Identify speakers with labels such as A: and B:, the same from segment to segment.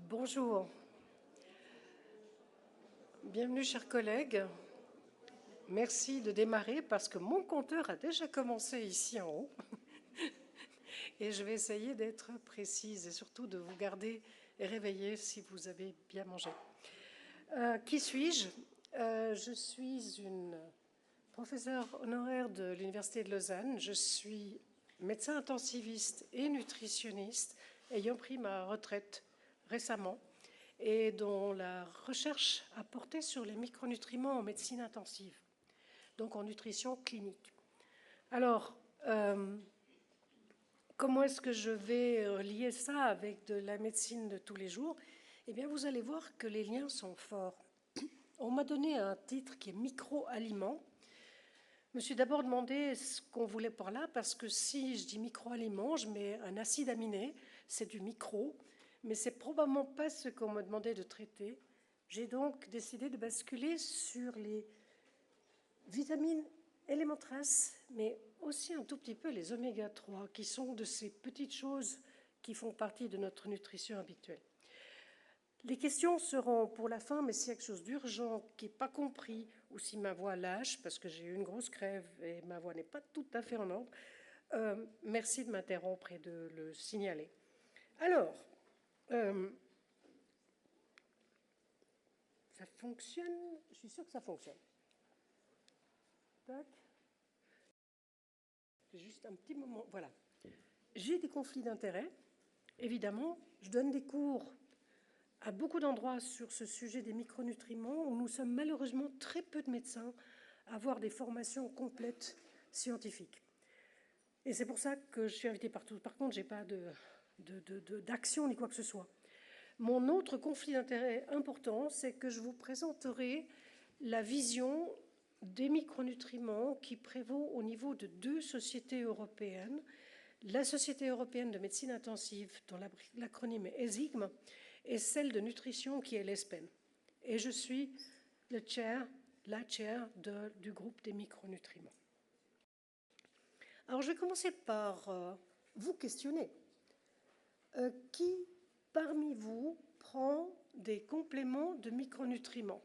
A: Bonjour. Bienvenue, chers collègues. Merci de démarrer parce que mon compteur a déjà commencé ici en haut. Et je vais essayer d'être précise et surtout de vous garder réveillés si vous avez bien mangé. Qui suis-je? Je suis une professeure honoraire de l'Université de Lausanne. Je suis médecin intensiviste et nutritionniste, ayant pris ma retraite récemment, et dont la recherche a porté sur les micronutriments en médecine intensive, donc en nutrition clinique. Alors, comment est-ce que je vais lier ça avec de la médecine de tous les jours? Eh bien, vous allez voir que les liens sont forts. On m'a donné un titre qui est micro-aliments. Je me suis d'abord demandé ce qu'on voulait par là, parce que si je dis micro-aliments, je mets un acide aminé, c'est du micro, mais c'est probablement pas ce qu'on me demandait de traiter. J'ai donc décidé de basculer sur les vitamines éléments traces, mais aussi un tout petit peu les oméga 3, qui sont de ces petites choses qui font partie de notre nutrition habituelle. Les questions seront pour la fin, mais s'il y a quelque chose d'urgent qui n'est pas compris, ou si ma voix lâche, parce que j'ai eu une grosse crève et ma voix n'est pas tout à fait en ordre, merci de m'interrompre et de le signaler. Alors, ça fonctionne? Je suis sûre que ça fonctionne. Tac. Juste un petit moment, voilà. J'ai des conflits d'intérêts, évidemment. Je donne des cours à beaucoup d'endroits sur ce sujet des micronutriments, où nous sommes malheureusement très peu de médecins à avoir des formations complètes scientifiques. Et c'est pour ça que je suis invitée partout. Par contre, je n'ai pas d'action ni quoi que ce soit. Mon autre conflit d'intérêts important, c'est que je vous présenterai la vision des micronutriments qui prévaut au niveau de deux sociétés européennes. La Société européenne de médecine intensive, dont l'acronyme est ESIGM, et celle de nutrition qui est l'ESPEN. Et je suis la chair du groupe des micronutriments. Alors je vais commencer par vous questionner. Qui parmi vous prend des compléments de micronutriments?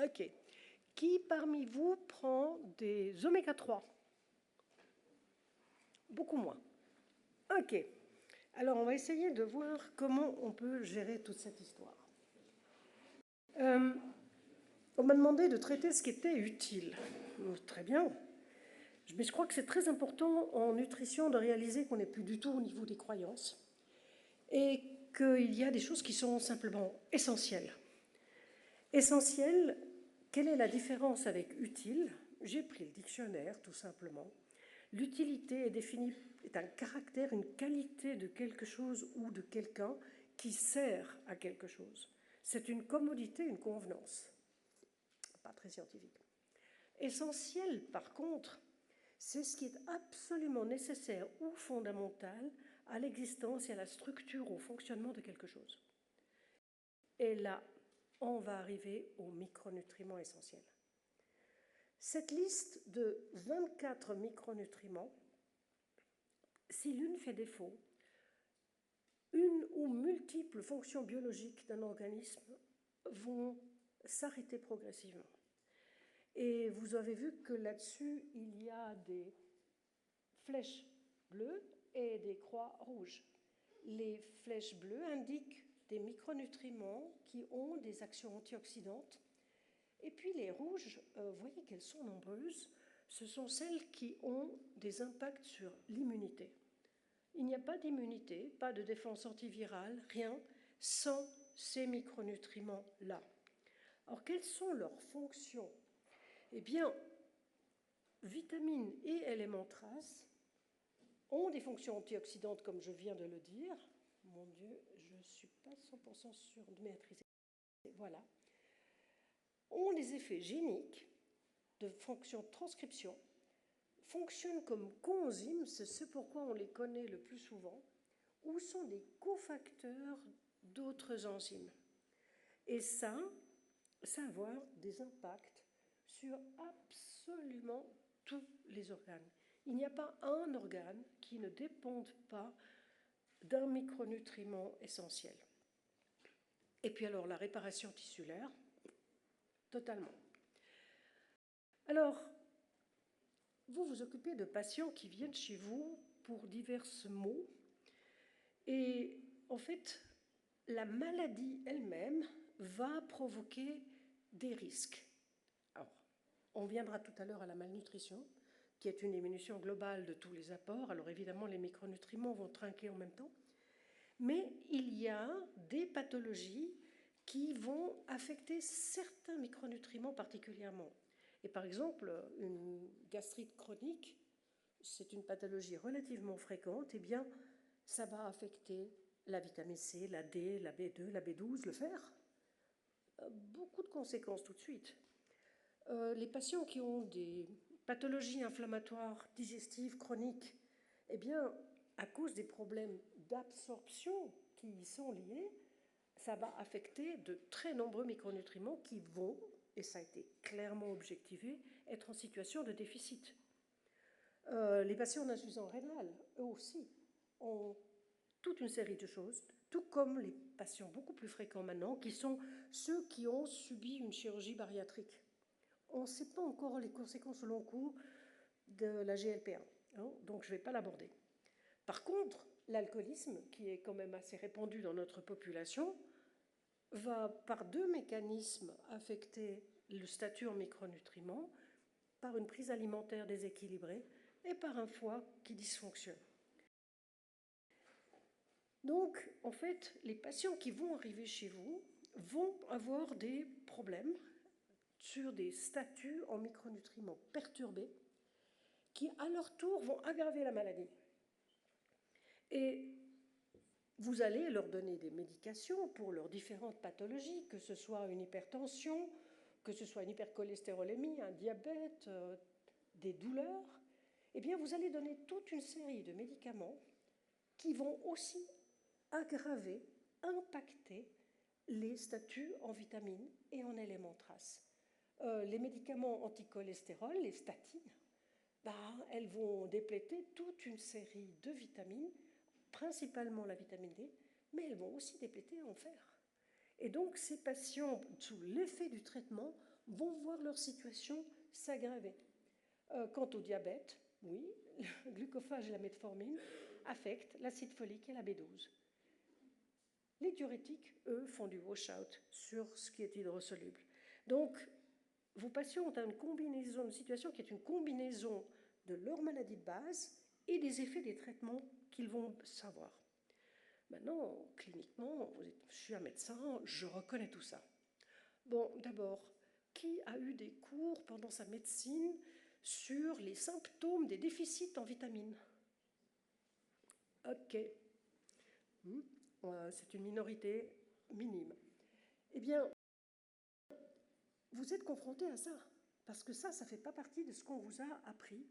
A: Ok. Qui parmi vous prend des oméga 3? Beaucoup moins. Ok. Alors, on va essayer de voir comment on peut gérer toute cette histoire. On m'a demandé de traiter ce qui était utile. Très bien. Mais je crois que c'est très important en nutrition de réaliser qu'on n'est plus du tout au niveau des croyances et qu'il y a des choses qui sont simplement essentielles. Essentielles, quelle est la différence avec utile? J'ai pris le dictionnaire, tout simplement. L'utilité est un caractère, une qualité de quelque chose ou de quelqu'un qui sert à quelque chose. C'est une commodité, une convenance. Pas très scientifique. Essentiel, par contre, c'est ce qui est absolument nécessaire ou fondamental à l'existence et à la structure, au fonctionnement de quelque chose. Et là, on va arriver aux micronutriments essentiels. Cette liste de 24 micronutriments, si l'une fait défaut, une ou multiples fonctions biologiques d'un organisme vont s'arrêter progressivement. Et vous avez vu que là-dessus, il y a des flèches bleues et des croix rouges. Les flèches bleues indiquent des micronutriments qui ont des actions antioxydantes. Et puis les rouges, vous voyez qu'elles sont nombreuses, ce sont celles qui ont des impacts sur l'immunité. Il n'y a pas d'immunité, pas de défense antivirale, rien, sans ces micronutriments-là. Alors, quelles sont leurs fonctions? Eh bien, vitamines et éléments traces ont des fonctions antioxydantes, comme je viens de le dire. Mon Dieu, je ne suis pas 100% sûre de maîtriser. Voilà. Ont des effets géniques, de fonction de transcription, fonctionnent comme coenzymes, c'est ce pourquoi on les connaît le plus souvent, ou sont des cofacteurs d'autres enzymes. Et ça va avoir des impacts sur absolument tous les organes. Il n'y a pas un organe qui ne déponde pas d'un micronutriment essentiel. Et puis alors la réparation tissulaire, totalement. Alors, vous vous occupez de patients qui viennent chez vous pour divers maux, et en fait, la maladie elle-même va provoquer des risques. Alors, on viendra tout à l'heure à la malnutrition, qui est une diminution globale de tous les apports. Alors évidemment, les micronutriments vont trinquer en même temps. Mais il y a des pathologies qui vont affecter certains micronutriments particulièrement. Et par exemple, une gastrite chronique, c'est une pathologie relativement fréquente, et bien ça va affecter la vitamine C, la D, la B2, la B12, le fer. Beaucoup de conséquences tout de suite. Les patients qui ont des pathologies inflammatoires digestives chroniques, eh bien, à cause des problèmes d'absorption qui y sont liés, ça va affecter de très nombreux micronutriments qui vont, et ça a été clairement objectivé, être en situation de déficit. Les patients d'insuffisance rénale, eux aussi, ont toute une série de choses, tout comme les patients beaucoup plus fréquents maintenant, qui sont ceux qui ont subi une chirurgie bariatrique. On ne sait pas encore les conséquences au long cours de la GLP-1, hein, donc je ne vais pas l'aborder. Par contre, l'alcoolisme, qui est quand même assez répandu dans notre population, va par deux mécanismes affecter le statut en micronutriments, par une prise alimentaire déséquilibrée et par un foie qui dysfonctionne. Donc, en fait, les patients qui vont arriver chez vous vont avoir des problèmes sur des statuts en micronutriments perturbés qui, à leur tour, vont aggraver la maladie. Et vous allez leur donner des médications pour leurs différentes pathologies, que ce soit une hypertension, que ce soit une hypercholestérolémie, un diabète, des douleurs. Eh bien, vous allez donner toute une série de médicaments qui vont aussi aggraver, impacter les statuts en vitamines et en éléments traces. Les médicaments anticholestérol, les statines, elles vont dépléter toute une série de vitamines, principalement la vitamine D, mais elles vont aussi dépléter en fer. Et donc ces patients, sous l'effet du traitement, vont voir leur situation s'aggraver. Quant au diabète, oui, le glucophage et la metformine affectent l'acide folique et la B12. Les diurétiques, eux, font du wash-out sur ce qui est hydrosoluble. Donc, vos patients ont une situation qui est une combinaison de leur maladie de base et des effets des traitements qu'ils vont savoir. Maintenant, cliniquement, je suis un médecin, je reconnais tout ça. Bon, d'abord, qui a eu des cours pendant sa médecine sur les symptômes des déficits en vitamines? Ok. C'est une minorité minime. Eh bien, vous êtes confronté à ça, parce que ça ne fait pas partie de ce qu'on vous a appris.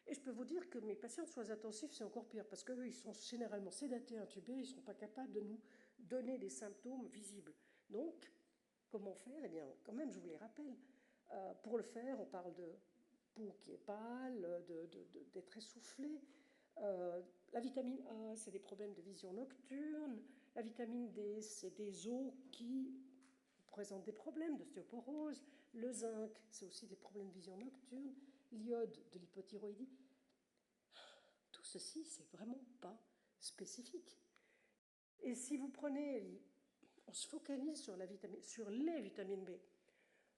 A: Et je peux vous dire que mes patients de soins intensifs, c'est encore pire, parce qu'eux, ils sont généralement sédatés, intubés, ils ne sont pas capables de nous donner des symptômes visibles. Donc, comment faire? Eh bien, quand même, je vous les rappelle. Pour le faire, on parle de peau qui est pâle, d'être essoufflé. La vitamine A, c'est des problèmes de vision nocturne. La vitamine D, c'est des os qui présentent des problèmes d'ostéoporose. Le zinc, c'est aussi des problèmes de vision nocturne. L'iode, de l'hypothyroïdie. Tout ceci, c'est vraiment pas spécifique. Et si vous prenez, on se focalise sur les vitamines B.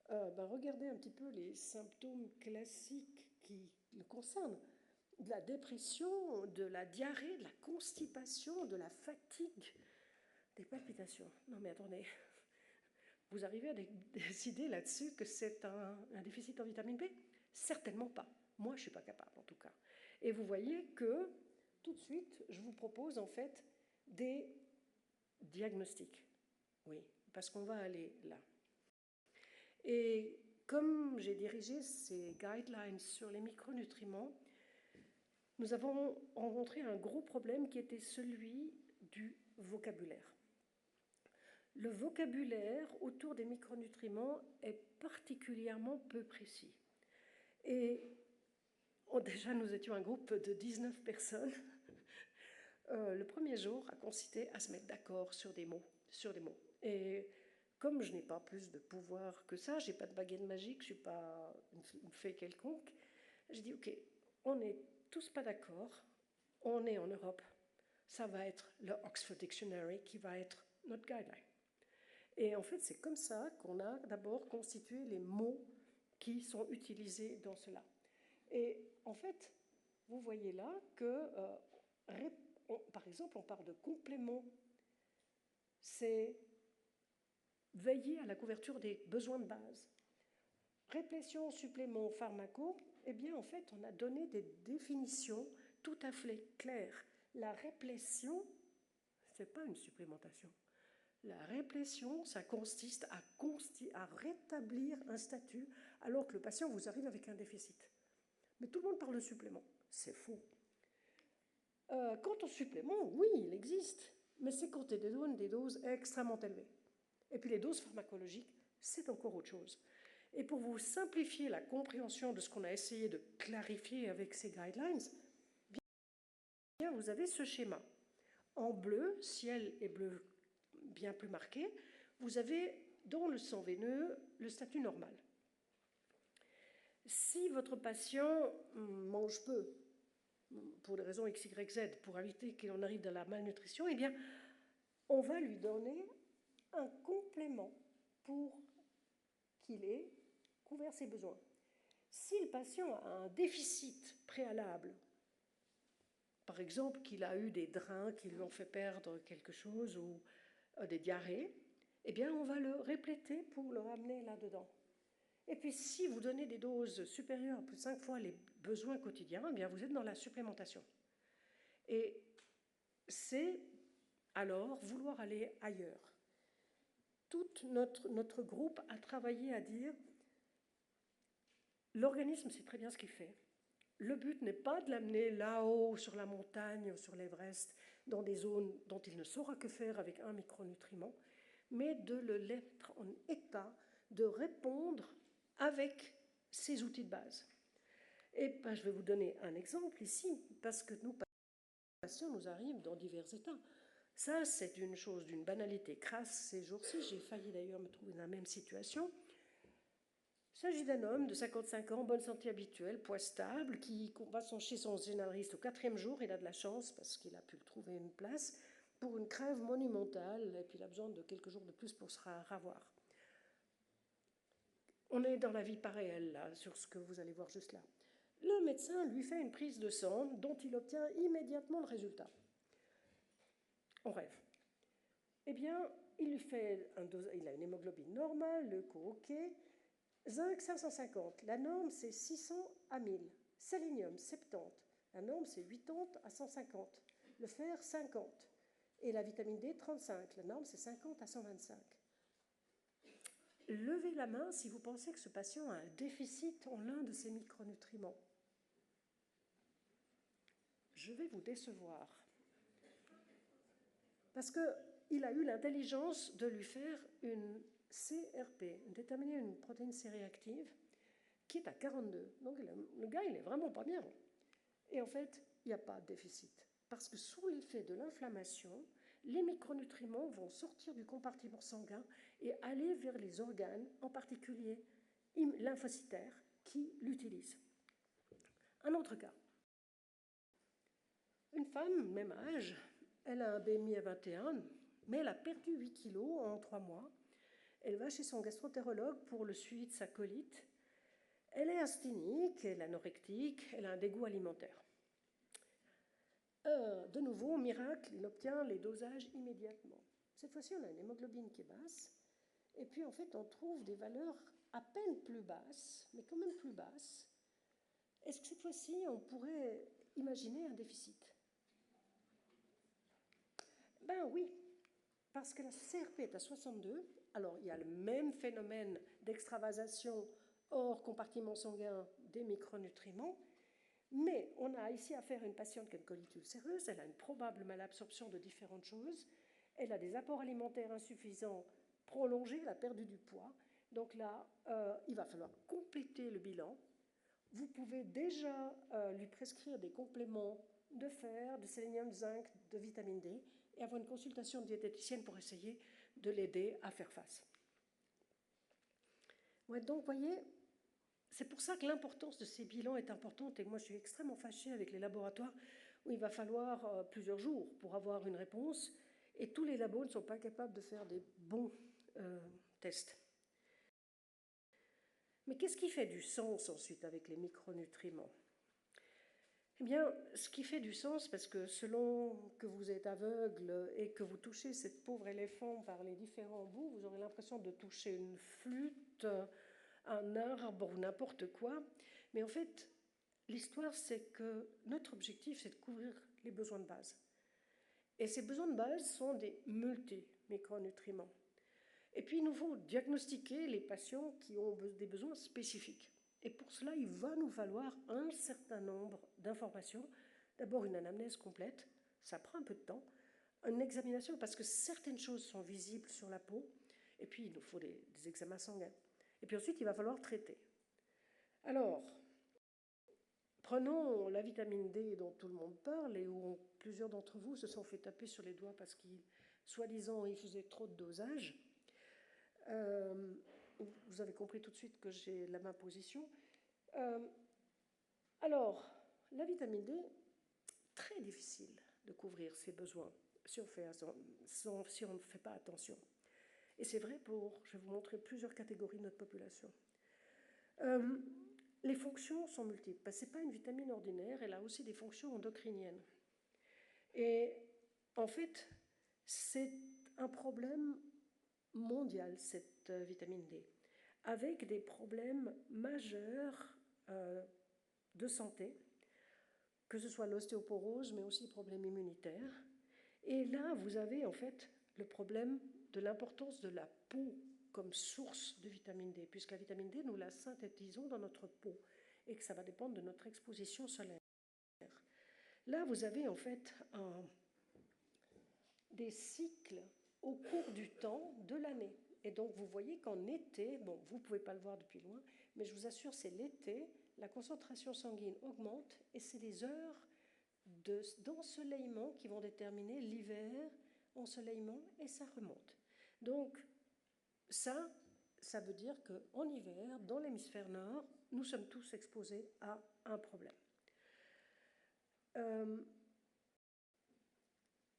A: Regardez un petit peu les symptômes classiques qui le concernent. De la dépression, de la diarrhée, de la constipation, de la fatigue, des palpitations. Non mais attendez, vous arrivez à décider là-dessus que c'est un déficit en vitamine B? Certainement pas. Moi, je ne suis pas capable en tout cas. Et vous voyez que tout de suite, je vous propose en fait des diagnostics. Oui, parce qu'on va aller là. Et comme j'ai dirigé ces guidelines sur les micronutriments, nous avons rencontré un gros problème qui était celui du vocabulaire. Le vocabulaire autour des micronutriments est particulièrement peu précis. Et déjà, nous étions un groupe de 19 personnes. Le premier jour a consisté à se mettre d'accord sur des mots, Et comme je n'ai pas plus de pouvoir que ça, je n'ai pas de baguette magique, je ne suis pas une fée quelconque, j'ai dit, ok, on n'est tous pas d'accord, on est en Europe, ça va être le Oxford Dictionary qui va être notre guideline. Et en fait, c'est comme ça qu'on a d'abord constitué les mots qui sont utilisés dans cela. Et en fait, vous voyez là que, par exemple, on parle de complément. C'est veiller à la couverture des besoins de base. Réplétion, supplément, pharmaco, eh bien, en fait, on a donné des définitions tout à fait claires. La réplétion, ce n'est pas une supplémentation. La réplétion, ça consiste à rétablir un statut alors que le patient vous arrive avec un déficit. Mais tout le monde parle de supplément. C'est faux. Quant au supplément, oui, il existe, mais c'est quand on donne des doses extrêmement élevées. Et puis les doses pharmacologiques, c'est encore autre chose. Et pour vous simplifier la compréhension de ce qu'on a essayé de clarifier avec ces guidelines, bien, vous avez ce schéma. En bleu, ciel et bleu bien plus marqué, vous avez dans le sang veineux le statut normal. Si votre patient mange peu, pour des raisons X, Y, Z, pour éviter qu'il en arrive dans la malnutrition, eh bien, on va lui donner un complément pour qu'il ait couvert ses besoins. Si le patient a un déficit préalable, par exemple qu'il a eu des drains qui lui ont fait perdre quelque chose ou des diarrhées, eh bien on va le répléter pour le ramener là-dedans. Et puis si vous donnez des doses supérieures à plus de 5 fois les besoins quotidiens, eh bien vous êtes dans la supplémentation. Et c'est alors vouloir aller ailleurs. Tout notre groupe a travaillé à dire l'organisme sait très bien ce qu'il fait. Le but n'est pas de l'amener là-haut, sur la montagne, sur l'Everest, dans des zones dont il ne saura que faire avec un micronutriment, mais de le mettre en état de répondre avec ses outils de base. Et ben, je vais vous donner un exemple ici, parce que nos patients nous arrivent dans divers états. Ça, c'est une chose d'une banalité crasse ces jours-ci. J'ai failli d'ailleurs me trouver dans la même situation. Il s'agit d'un homme de 55 ans, bonne santé habituelle, poids stable, qui va chez son généraliste au 4e jour. Il a de la chance parce qu'il a pu trouver une place pour une crève monumentale, et puis il a besoin de quelques jours de plus pour se ravoir. On est dans la vie pas réelle, là, sur ce que vous allez voir juste là. Le médecin lui fait une prise de sang dont il obtient immédiatement le résultat. On rêve. Eh bien, il lui fait il a une hémoglobine normale, le co-OK, zinc 550, la norme c'est 600 à 1000, sélénium 70, la norme c'est 80 à 150, le fer 50 et la vitamine D 35, la norme c'est 50 à 125. Levez la main si vous pensez que ce patient a un déficit en l'un de ces micronutriments. Je vais vous décevoir. Parce qu'il a eu l'intelligence de lui faire une CRP, déterminer une protéine C-réactive, qui est à 42. Donc le gars, il n'est vraiment pas bien. Et en fait, il n'y a pas de déficit. Parce que sous l'effet de l'inflammation, les micronutriments vont sortir du compartiment sanguin et aller vers les organes, en particulier lymphocytaires, qui l'utilisent. Un autre cas. Une femme, même âge, elle a un BMI à 21, mais elle a perdu 8 kilos en 3 mois. Elle va chez son gastroentérologue pour le suivi de sa colite. Elle est asthénique, elle est anorectique, elle a un dégoût alimentaire. De nouveau, miracle, il obtient les dosages immédiatement. Cette fois-ci, on a une hémoglobine qui est basse, et puis en fait, on trouve des valeurs à peine plus basses, mais quand même plus basses. Est-ce que cette fois-ci, on pourrait imaginer un déficit? Ben oui, parce que la CRP est à 62, alors il y a le même phénomène d'extravasation hors compartiment sanguin des micronutriments, mais on a ici affaire à une patiente qui a une colite ulcéreuse, elle a une probable malabsorption de différentes choses, elle a des apports alimentaires insuffisants prolongés, elle a perdu du poids, donc là, il va falloir compléter le bilan. Vous pouvez déjà lui prescrire des compléments de fer, de sélénium, de zinc, de vitamine D, et avoir une consultation diététicienne pour essayer de l'aider à faire face. Ouais, donc, vous voyez, c'est pour ça que l'importance de ces bilans est importante, et moi je suis extrêmement fâchée avec les laboratoires où il va falloir plusieurs jours pour avoir une réponse, et tous les labos ne sont pas capables de faire des bons tests. Mais qu'est-ce qui fait du sens ensuite avec les micronutriments? Eh bien, ce qui fait du sens, parce que selon que vous êtes aveugle et que vous touchez cette pauvre éléphant par les différents bouts, vous aurez l'impression de toucher une flûte, un arbre ou n'importe quoi. Mais en fait, l'histoire, c'est que notre objectif, c'est de couvrir les besoins de base. Et ces besoins de base sont des multi-micronutriments. Et puis, il nous faut diagnostiquer les patients qui ont des besoins spécifiques. Et pour cela, il va nous falloir un certain nombre d'informations. D'abord, une anamnèse complète, ça prend un peu de temps. Une examination, parce que certaines choses sont visibles sur la peau. Et puis, il nous faut des examens sanguins. Et puis ensuite, il va falloir traiter. Alors, prenons la vitamine D dont tout le monde parle et où plusieurs d'entre vous se sont fait taper sur les doigts parce qu'ils, soi-disant, ils faisaient trop de dosage. Vous avez compris tout de suite que j'ai la même position. Alors, la vitamine D, très difficile de couvrir ses besoins si on ne fait pas attention. Et c'est vrai je vais vous montrer plusieurs catégories de notre population. Les fonctions sont multiples. Ce n'est pas une vitamine ordinaire, elle a aussi des fonctions endocriniennes. Et en fait, c'est un problème mondial, cette vitamine D, avec des problèmes majeurs de santé, que ce soit l'ostéoporose, mais aussi des problèmes immunitaires. Et là, vous avez en fait le problème de l'importance de la peau comme source de vitamine D, puisque la vitamine D, nous la synthétisons dans notre peau, et que ça va dépendre de notre exposition solaire. Là, vous avez en fait des cycles au cours du temps de l'année. Et donc, vous voyez qu'en été, bon, vous ne pouvez pas le voir depuis loin, mais je vous assure, c'est l'été, la concentration sanguine augmente, et c'est les heures d'ensoleillement qui vont déterminer l'hiver, ensoleillement, et ça remonte. Donc, ça veut dire qu'en hiver, dans l'hémisphère nord, nous sommes tous exposés à un problème.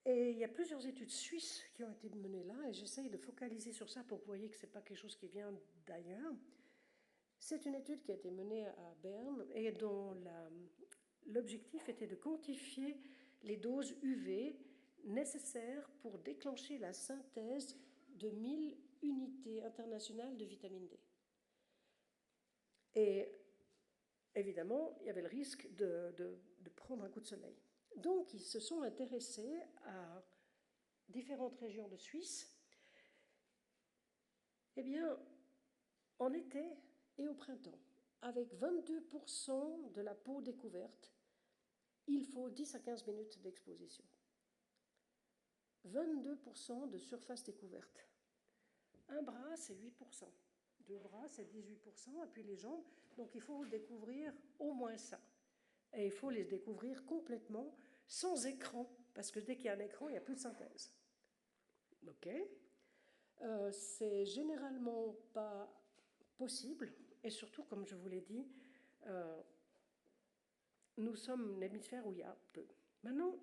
A: Et il y a plusieurs études suisses qui ont été menées là, et j'essaye de focaliser sur ça pour que vous voyez que ce n'est pas quelque chose qui vient d'ailleurs. C'est une étude qui a été menée à Berne et dont l'objectif était de quantifier les doses UV nécessaires pour déclencher la synthèse de 1000 unités internationales de vitamine D. Et évidemment, il y avait le risque de prendre un coup de soleil. Donc, ils se sont intéressés à différentes régions de Suisse. Eh bien, en été et au printemps, avec 22% de la peau découverte, il faut 10 à 15 minutes d'exposition. 22% de surface découverte. Un bras, c'est 8%. Deux bras, c'est 18%. Et puis les jambes, donc il faut découvrir au moins ça. Et il faut les découvrir complètement, sans écran, parce que dès qu'il y a un écran, il n'y a plus de synthèse. Ok. C'est généralement pas possible, et surtout, comme je vous l'ai dit, nous sommes l'hémisphère où il y a peu. Maintenant,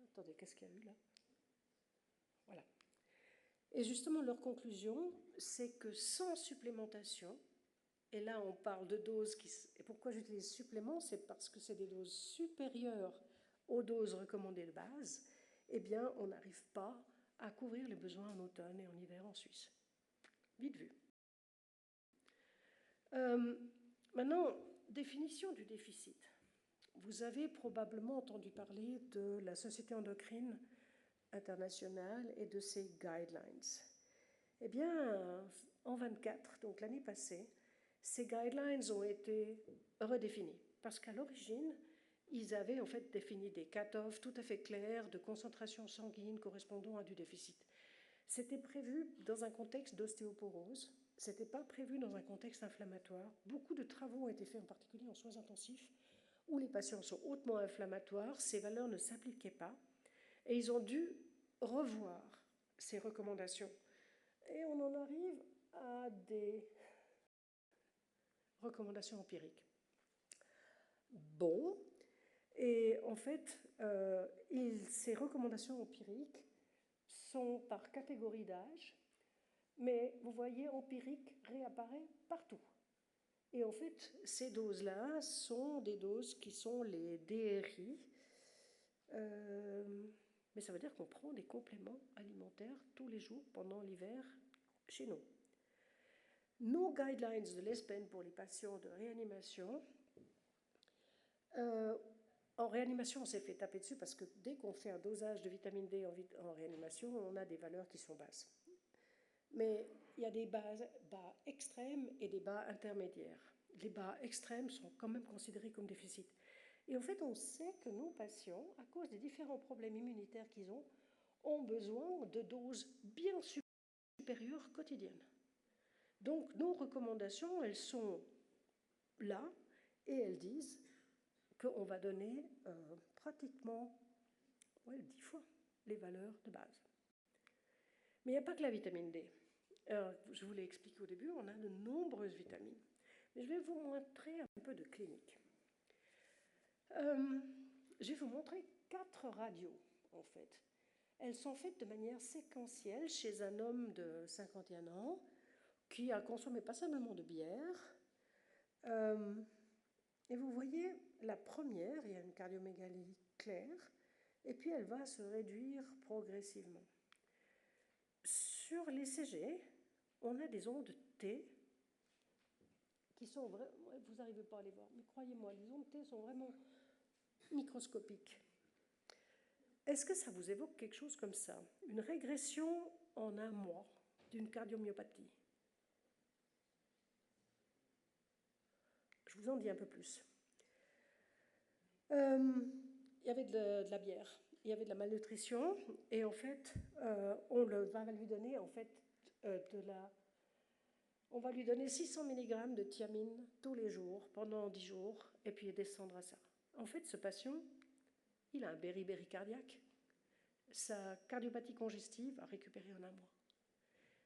A: attendez, qu'est-ce qu'il y a eu là? Voilà. Et justement, leur conclusion, c'est que sans supplémentation, et là on parle de doses et pourquoi j'utilise supplément, c'est parce que c'est des doses supérieures aux doses recommandées de base, eh bien on n'arrive pas à couvrir les besoins en automne et en hiver en Suisse. Vite vu. Maintenant, définition du déficit. Vous avez probablement entendu parler de la Société endocrine internationale et de ses guidelines. Eh bien, en 24, donc l'année passée, ces guidelines ont été redéfinis parce qu'à l'origine, ils avaient en fait défini des cut-offs tout à fait clairs de concentration sanguine correspondant à du déficit. C'était prévu dans un contexte d'ostéoporose. Ce n'était pas prévu dans un contexte inflammatoire. Beaucoup de travaux ont été faits, en particulier en soins intensifs, où les patients sont hautement inflammatoires, ces valeurs ne s'appliquaient pas, et ils ont dû revoir ces recommandations. Et on en arrive à des recommandations empiriques. Bon, et en fait, ces recommandations empiriques sont par catégorie d'âge, mais vous voyez, empirique réapparaît partout. Et en fait, ces doses-là sont des doses qui sont les DRI, mais ça veut dire qu'on prend des compléments alimentaires tous les jours pendant l'hiver chez nous. Nos guidelines de l'ESPEN pour les patients de réanimation, en réanimation, on s'est fait taper dessus parce que dès qu'on fait un dosage de vitamine D en réanimation, on a des valeurs qui sont basses. Mais il y a des bas extrêmes et des bas intermédiaires. Les bas extrêmes sont quand même considérés comme déficits. Et en fait, on sait que nos patients, à cause des différents problèmes immunitaires qu'ils ont besoin de doses bien supérieures quotidiennes. Donc, nos recommandations, elles sont là, et elles disent qu'on va donner pratiquement 10 fois les valeurs de base. Mais il n'y a pas que la vitamine D. Alors, je vous l'ai expliqué au début, on a de nombreuses vitamines. Mais je vais vous montrer un peu de clinique. Je vais vous montrer 4 radios, en fait. Elles sont faites de manière séquentielle chez un homme de 51 ans qui a consommé passablement de bière. Et vous voyez, la première, il y a une cardiomégalie claire, et puis elle va se réduire progressivement. Sur l'ECG, on a des ondes T qui sont vraiment, vous n'arrivez pas à les voir, mais croyez-moi, les ondes T sont vraiment microscopiques. Est-ce que ça vous évoque quelque chose comme ça? Une régression en un mois d'une cardiomyopathie? Je vous en dis un peu plus. Il y avait de la bière, il y avait de la malnutrition, et en fait, on va lui donner en fait on va lui donner 600 mg de thiamine tous les jours, pendant 10 jours, et puis descendre à ça. En fait, ce patient, il a un beriberi cardiaque. Sa cardiopathie congestive a récupéré en un mois.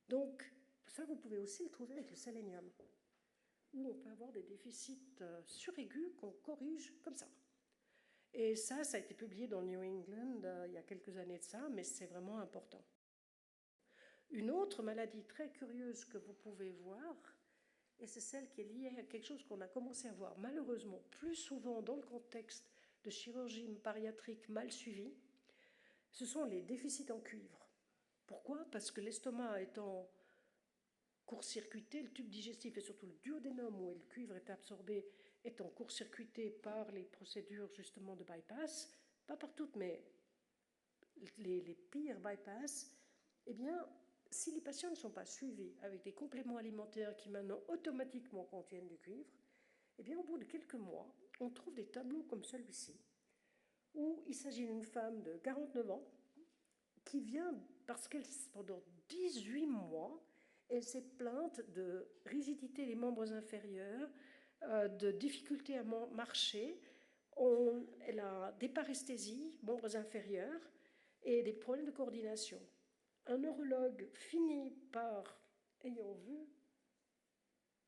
A: Donc, ça, vous pouvez aussi le trouver avec le sélénium, où on peut avoir des déficits suraigus qu'on corrige comme ça. Et ça a été publié dans New England il y a quelques années de ça, mais c'est vraiment important. Une autre maladie très curieuse que vous pouvez voir, et c'est celle qui est liée à quelque chose qu'on a commencé à voir malheureusement plus souvent dans le contexte de chirurgie bariatrique mal suivie, ce sont les déficits en cuivre. Pourquoi? Parce que l'estomac étant court-circuité, le tube digestif et surtout le duodénum où le cuivre est absorbé étant court-circuité par les procédures justement de bypass, pas par toutes, mais les pires bypass, eh bien, si les patients ne sont pas suivis avec des compléments alimentaires qui maintenant automatiquement contiennent du cuivre, eh bien, au bout de quelques mois, on trouve des tableaux comme celui-ci, où il s'agit d'une femme de 49 ans qui vient parce qu'elle, pendant 18 mois, elle s'est plainte de rigidité des membres inférieurs, de difficulté à marcher. Elle a des paresthésies, membres inférieurs, et des problèmes de coordination. Un neurologue finit par, ayant vu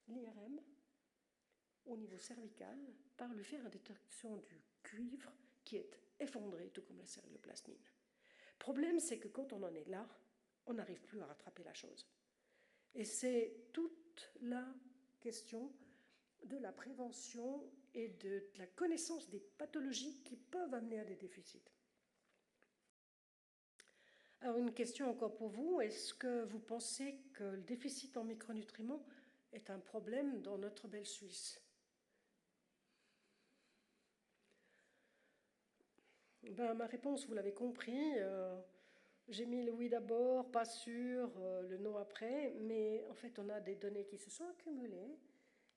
A: l'IRM au niveau cervical, par lui faire une détection du cuivre qui est effondré, tout comme la cérébroplasmine. Le problème, c'est que quand on en est là, on n'arrive plus à rattraper la chose. Et c'est toute la question de la prévention et de la connaissance des pathologies qui peuvent amener à des déficits. Alors une question encore pour vous, est-ce que vous pensez que le déficit en micronutriments est un problème dans notre belle Suisse? Ben, ma réponse, vous l'avez compris, j'ai mis le oui d'abord, pas sûr, le non après, mais en fait on a des données qui se sont accumulées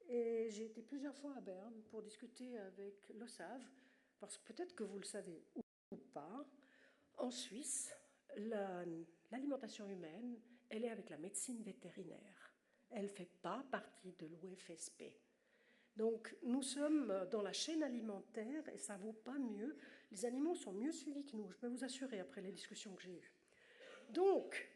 A: et j'ai été plusieurs fois à Berne pour discuter avec l'OSAV, parce que peut-être que vous le savez ou pas, en Suisse, l'alimentation humaine, elle est avec la médecine vétérinaire. Elle ne fait pas partie de l'OFSP. Donc nous sommes dans la chaîne alimentaire et ça ne vaut pas mieux. Les animaux sont mieux suivis que nous, je peux vous assurer après les discussions que j'ai eues. Donc,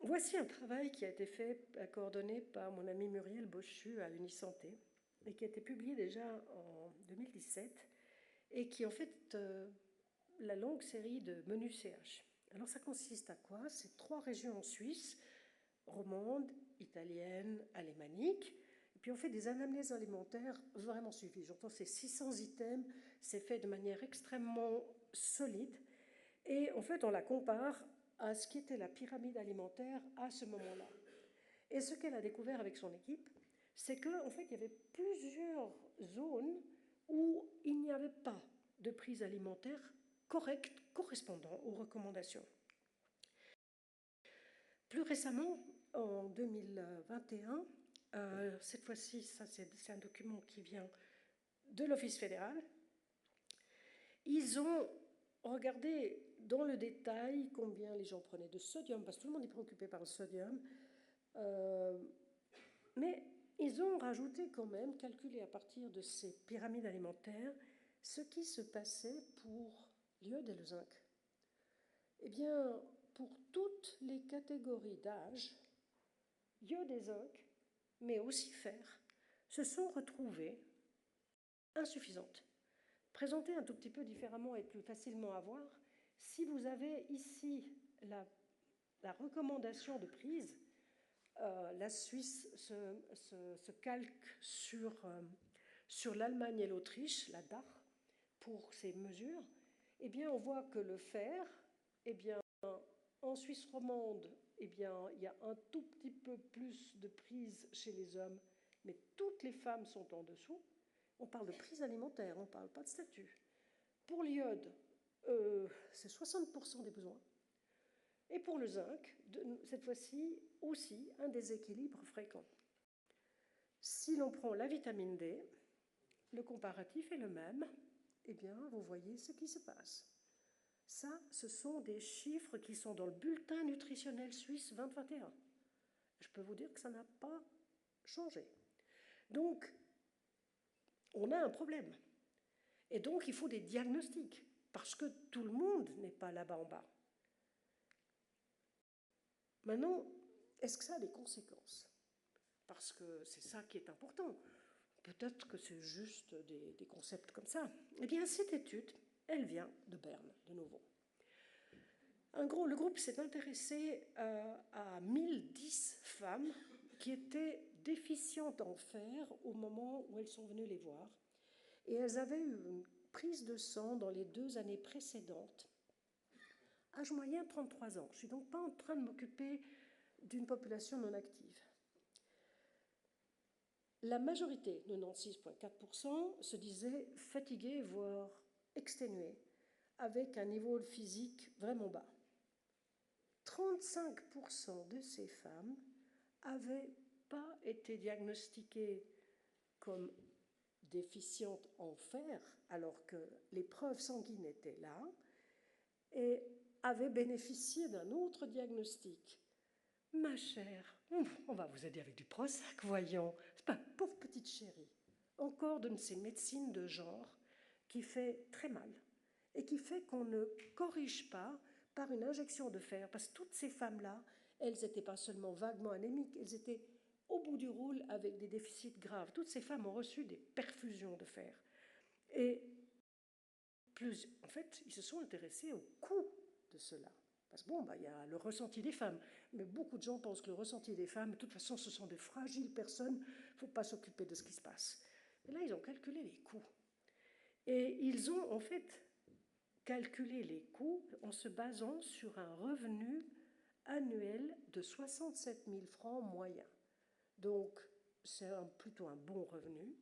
A: voici un travail qui a été fait, coordonné par mon ami Muriel Bochu à Unisanté et qui a été publié déjà en 2017 et qui est en fait la longue série de menus CH. Alors ça consiste à quoi? C'est 3 régions en Suisse, romande, italienne, alémanique. Et puis on fait des anamnèses alimentaires vraiment suivies. J'entends ces 600 items, c'est fait de manière extrêmement solide. Et en fait, on la compare à ce qui était la pyramide alimentaire à ce moment-là. Et ce qu'elle a découvert avec son équipe, c'est qu'en fait, il y avait plusieurs zones où il n'y avait pas de prise alimentaire correcte correspondant aux recommandations. Plus récemment, en 2021, cette fois-ci, c'est un document qui vient de l'Office fédéral, ils ont regardé dans le détail combien les gens prenaient de sodium, parce que tout le monde est préoccupé par le sodium, mais ils ont rajouté quand même, calculé à partir de ces pyramides alimentaires, ce qui se passait pour l'iode et le zinc. Eh bien, pour toutes les catégories d'âge, iode et zinc, mais aussi fer, se sont retrouvées insuffisantes. Présentées un tout petit peu différemment et plus facilement à voir, si vous avez ici la recommandation de prise, la Suisse se calque sur l'Allemagne et l'Autriche, la DACH, pour ces mesures, eh bien, on voit que le fer, eh bien, en Suisse romande, eh bien, il y a un tout petit peu plus de prise chez les hommes, mais toutes les femmes sont en dessous. On parle de prise alimentaire, on ne parle pas de statut. Pour l'iode, c'est 60% des besoins. Et pour le zinc, cette fois-ci aussi, un déséquilibre fréquent. Si l'on prend la vitamine D, le comparatif est le même. Eh bien, vous voyez ce qui se passe. Ça, ce sont des chiffres qui sont dans le bulletin nutritionnel suisse 2021. Je peux vous dire que ça n'a pas changé. Donc, on a un problème. Et donc, il faut des diagnostics, parce que tout le monde n'est pas là-bas en bas. Maintenant, est-ce que ça a des conséquences? Parce que c'est ça qui est important. Peut-être que c'est juste des concepts comme ça. Eh bien, cette étude, elle vient de Berne, de nouveau. Le groupe s'est intéressé à 1010 femmes qui étaient déficientes en fer au moment où elles sont venues les voir. Et elles avaient eu une prise de sang dans les 2 années précédentes. Âge moyen, 33 ans. Je ne suis donc pas en train de m'occuper d'une population non active. La majorité, 96,4%, se disait fatiguée, voire exténuée, avec un niveau physique vraiment bas. 35% de ces femmes n'avaient pas été diagnostiquées comme déficientes en fer, alors que les preuves sanguines étaient là, et avaient bénéficié d'un autre diagnostic. Ma chère, on va vous aider avec du Prozac, voyons. C'est pas pauvre petite chérie. Encore de ces médecines de genre qui fait très mal et qui fait qu'on ne corrige pas par une injection de fer, parce que toutes ces femmes-là, elles n'étaient pas seulement vaguement anémiques, elles étaient au bout du rôle avec des déficits graves. Toutes ces femmes ont reçu des perfusions de fer. Et en fait, ils se sont intéressés au coût de cela. Parce que il y a le ressenti des femmes, mais beaucoup de gens pensent que le ressenti des femmes, de toute façon, ce sont de fragiles personnes, il ne faut pas s'occuper de ce qui se passe. Et là, ils ont calculé les coûts. Et ils ont en fait calculé les coûts en se basant sur un revenu annuel de 67 000 francs moyen. Donc, c'est plutôt un bon revenu.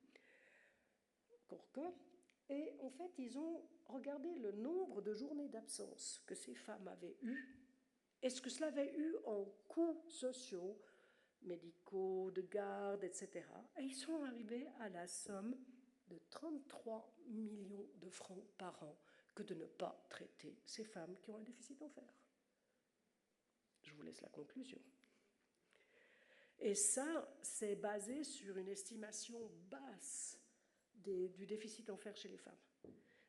A: Et en fait, ils ont regardé le nombre de journées d'absence que ces femmes avaient eues. Est-ce que cela avait eu en coûts sociaux, médicaux, de garde, etc. Et ils sont arrivés à la somme de 33 millions de francs par an que de ne pas traiter ces femmes qui ont un déficit en fer. Je vous laisse la conclusion. Et ça, c'est basé sur une estimation basse du déficit en fer chez les femmes.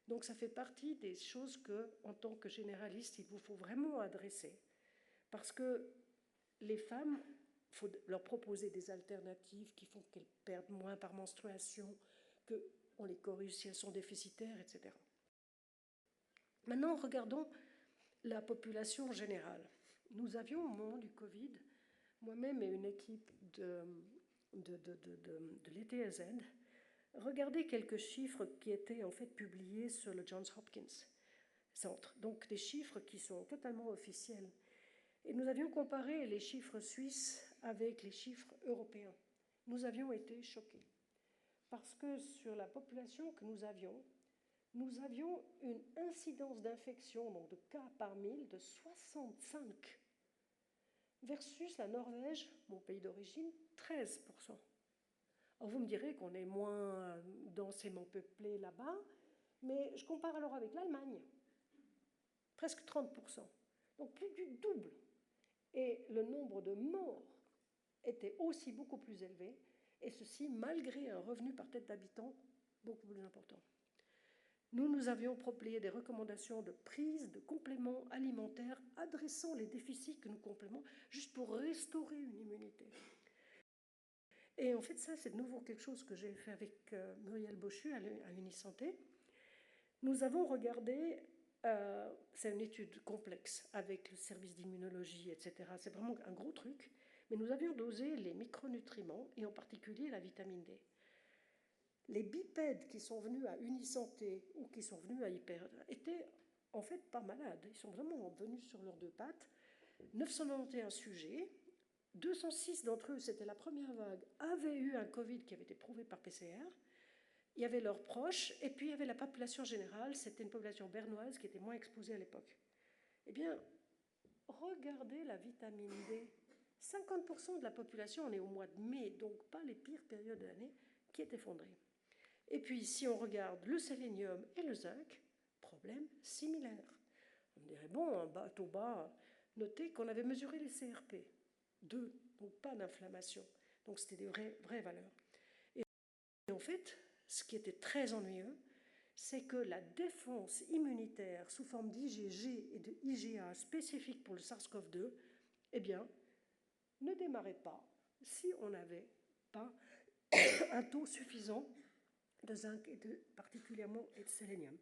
A: Donc ça fait partie des choses que, en tant que généraliste, il vous faut vraiment adresser. Parce que les femmes, il faut leur proposer des alternatives qui font qu'elles perdent moins par menstruation, qu'on les corrige si elles sont déficitaires, etc. Maintenant, regardons la population générale. Nous avions, au moment du Covid, moi-même et une équipe de l'ETSZ, regardé quelques chiffres qui étaient en fait publiés sur le Johns Hopkins Centre. Donc des chiffres qui sont totalement officiels. Et nous avions comparé les chiffres suisses avec les chiffres européens. Nous avions été choqués. Parce que sur la population que nous avions une incidence d'infection, donc de cas par 1000, de 65, versus la Norvège, mon pays d'origine, 13%. Alors vous me direz qu'on est moins densément peuplé là-bas, mais je compare alors avec l'Allemagne, presque 30%, donc plus du double. Et le nombre de morts était aussi beaucoup plus élevé, et ceci malgré un revenu par tête d'habitant beaucoup plus important. Nous avions proposé des recommandations de prise de compléments alimentaires adressant les déficits que nous compléments, juste pour restaurer une immunité. Et en fait, ça, c'est de nouveau quelque chose que j'ai fait avec Muriel Bochu à Unisanté. Nous avons regardé, c'est une étude complexe avec le service d'immunologie, etc. C'est vraiment un gros truc. Mais nous avions dosé les micronutriments, et en particulier la vitamine D. Les bipèdes qui sont venus à Unisanté ou qui sont venus à Hyper étaient en fait pas malades. Ils sont vraiment venus sur leurs deux pattes. 991 sujets, 206 d'entre eux, c'était la première vague, avaient eu un Covid qui avait été prouvé par PCR. Il y avait leurs proches, et puis il y avait la population générale. C'était une population bernoise qui était moins exposée à l'époque. Eh bien, regardez la vitamine D. 50% de la population, on est au mois de mai, donc pas les pires périodes de l'année, qui est effondrée. Et puis, si on regarde le sélénium et le zinc, problème similaire. On me dirait, bon, en bas, au bas, notez qu'on avait mesuré les CRP, 2, donc pas d'inflammation. Donc c'était des vraies valeurs. Et en fait, ce qui était très ennuyeux, c'est que la défense immunitaire sous forme d'IgG et de IgA spécifique pour le SARS-CoV-2, eh bien, ne démarrait pas si on n'avait pas un taux suffisant de zinc et particulièrement de sélénium.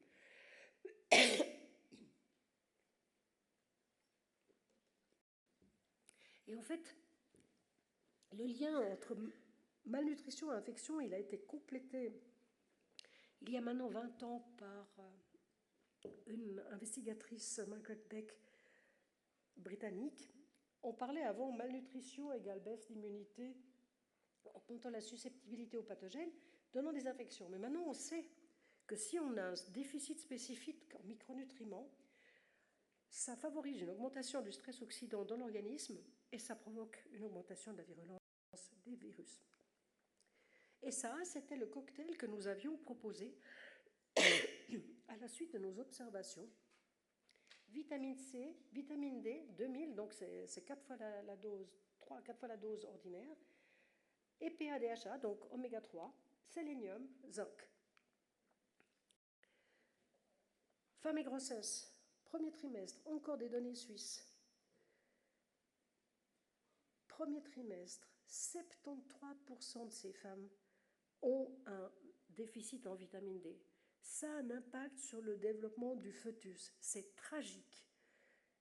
A: Et en fait, le lien entre malnutrition et infection, il a été complété il y a maintenant 20 ans par une investigatrice, Margaret Beck, britannique. On parlait avant malnutrition égale baisse d'immunité en comptant la susceptibilité aux pathogènes, donnant des infections. Mais maintenant, on sait que si on a un déficit spécifique en micronutriments, ça favorise une augmentation du stress oxydant dans l'organisme et ça provoque une augmentation de la virulence des virus. Et ça, c'était le cocktail que nous avions proposé à la suite de nos observations. Vitamine C, vitamine D, 2000, donc c'est 4 fois la dose, 3 à 4 fois la dose ordinaire, EPA, DHA, donc oméga 3, sélénium, zinc. Femmes et grossesse, premier trimestre, encore des données suisses. Premier trimestre, 73% de ces femmes ont un déficit en vitamine D. Ça a un impact sur le développement du fœtus. C'est tragique.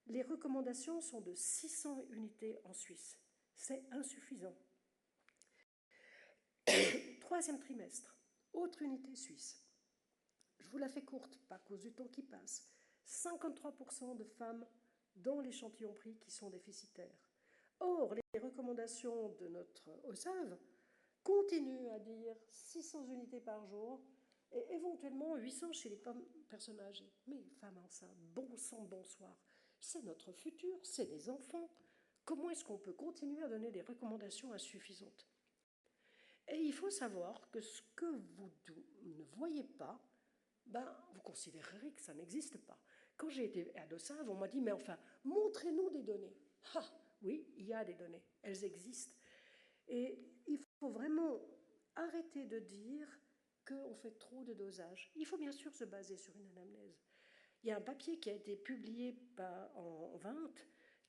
A: Les recommandations sont de 600 unités en Suisse. C'est insuffisant. Troisième trimestre, autre unité suisse. Je vous la fais courte, pas à cause du temps qui passe. 53% de femmes dans l'échantillon pris qui sont déficitaires. Or, les recommandations de notre OSAV continuent à dire 600 unités par jour et éventuellement 800 chez les personnes âgées. Mais femmes enceintes, bon sang, bonsoir. C'est notre futur, c'est les enfants. Comment est-ce qu'on peut continuer à donner des recommandations insuffisantes? Et il faut savoir que ce que vous ne voyez pas, vous considérerez que ça n'existe pas. Quand j'ai été à Dossave, on m'a dit, mais enfin, montrez-nous des données. Ah, oui, il y a des données, elles existent. Et il faut vraiment arrêter de dire qu'on fait trop de dosage. Il faut bien sûr se baser sur une anamnèse. Il y a un papier qui a été publié en 20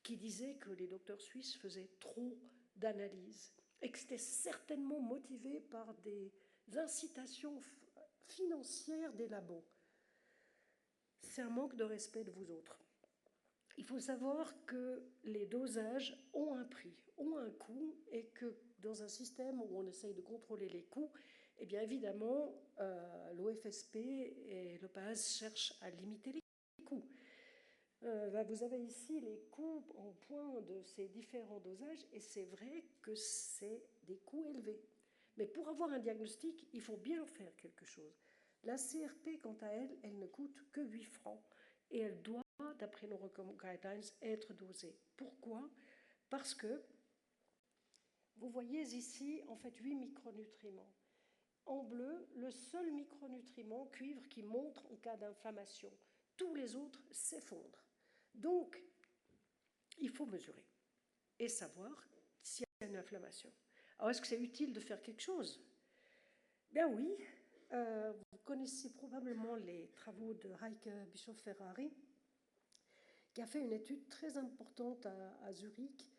A: qui disait que les docteurs suisses faisaient trop d'analyses et que c'était certainement motivé par des incitations financières des labos. C'est un manque de respect de vous autres. Il faut savoir que les dosages ont un prix, ont un coût, et que dans un système où on essaye de contrôler les coûts, eh bien évidemment, l'OFSP et l'OPAS cherchent à limiter les coûts. Là, vous avez ici les coûts en points de ces différents dosages, et c'est vrai que c'est des coûts élevés. Mais pour avoir un diagnostic, il faut bien faire quelque chose. La CRP, quant à elle, elle ne coûte que 8 francs, et elle doit, d'après nos guidelines, être dosée. Pourquoi? Parce que vous voyez ici, en fait, 8 micronutriments. En bleu, le seul micronutriment cuivre qui montre en cas d'inflammation. Tous les autres s'effondrent. Donc, il faut mesurer et savoir s'il y a une inflammation. Alors, est-ce que c'est utile de faire quelque chose? Ben oui, vous connaissez probablement les travaux de Heike Bischoff-Ferrari, qui a fait une étude très importante à Zurich,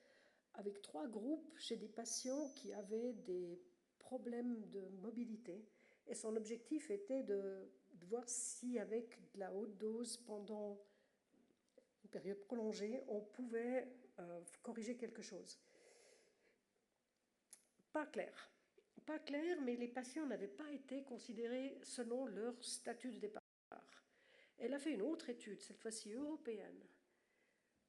A: avec 3 groupes chez des patients qui avaient des problèmes de mobilité. Et son objectif était de voir si, avec de la haute dose pendant une période prolongée, on pouvait corriger quelque chose. Pas clair. Pas clair, mais les patients n'avaient pas été considérés selon leur statut de départ. Elle a fait une autre étude, cette fois-ci européenne,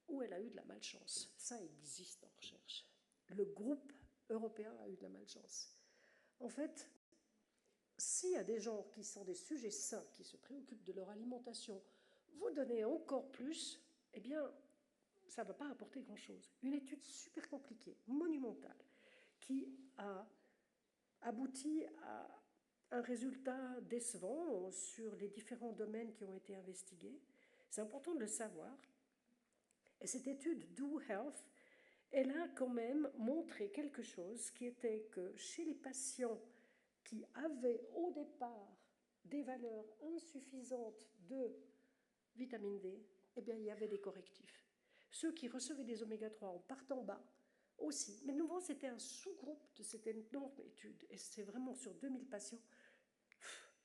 A: où elle a eu de la malchance. Ça existe en recherche. Le groupe européen a eu de la malchance. En fait, s'il y a des gens qui sont des sujets sains, qui se préoccupent de leur alimentation, vous donnez encore plus, eh bien, ça ne va pas apporter grand-chose. Une étude super compliquée, monumentale, qui a abouti à un résultat décevant sur les différents domaines qui ont été investigués. C'est important de le savoir. Et cette étude Do Health, elle a quand même montré quelque chose, qui était que chez les patients qui avaient au départ des valeurs insuffisantes de vitamine D, eh bien, il y avait des correctifs. Ceux qui recevaient des oméga-3 en partant bas aussi. Mais de nouveau, c'était un sous-groupe de cette énorme étude. Et c'est vraiment sur 2000 patients.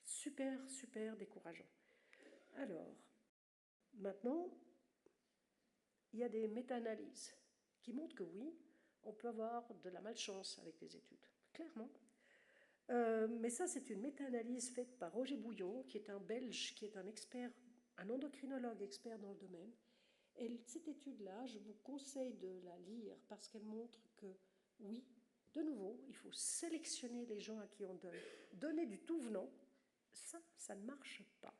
A: Super, super décourageant. Alors, maintenant, il y a des méta-analyses qui montrent que oui, on peut avoir de la malchance avec les études, clairement. Mais ça, c'est une méta-analyse faite par Roger Bouillon, qui est un Belge, qui est un expert, un endocrinologue expert dans le domaine. Et cette étude-là, je vous conseille de la lire parce qu'elle montre que, oui, de nouveau, il faut sélectionner les gens à qui on donne. Donner du tout venant, ça ne marche pas.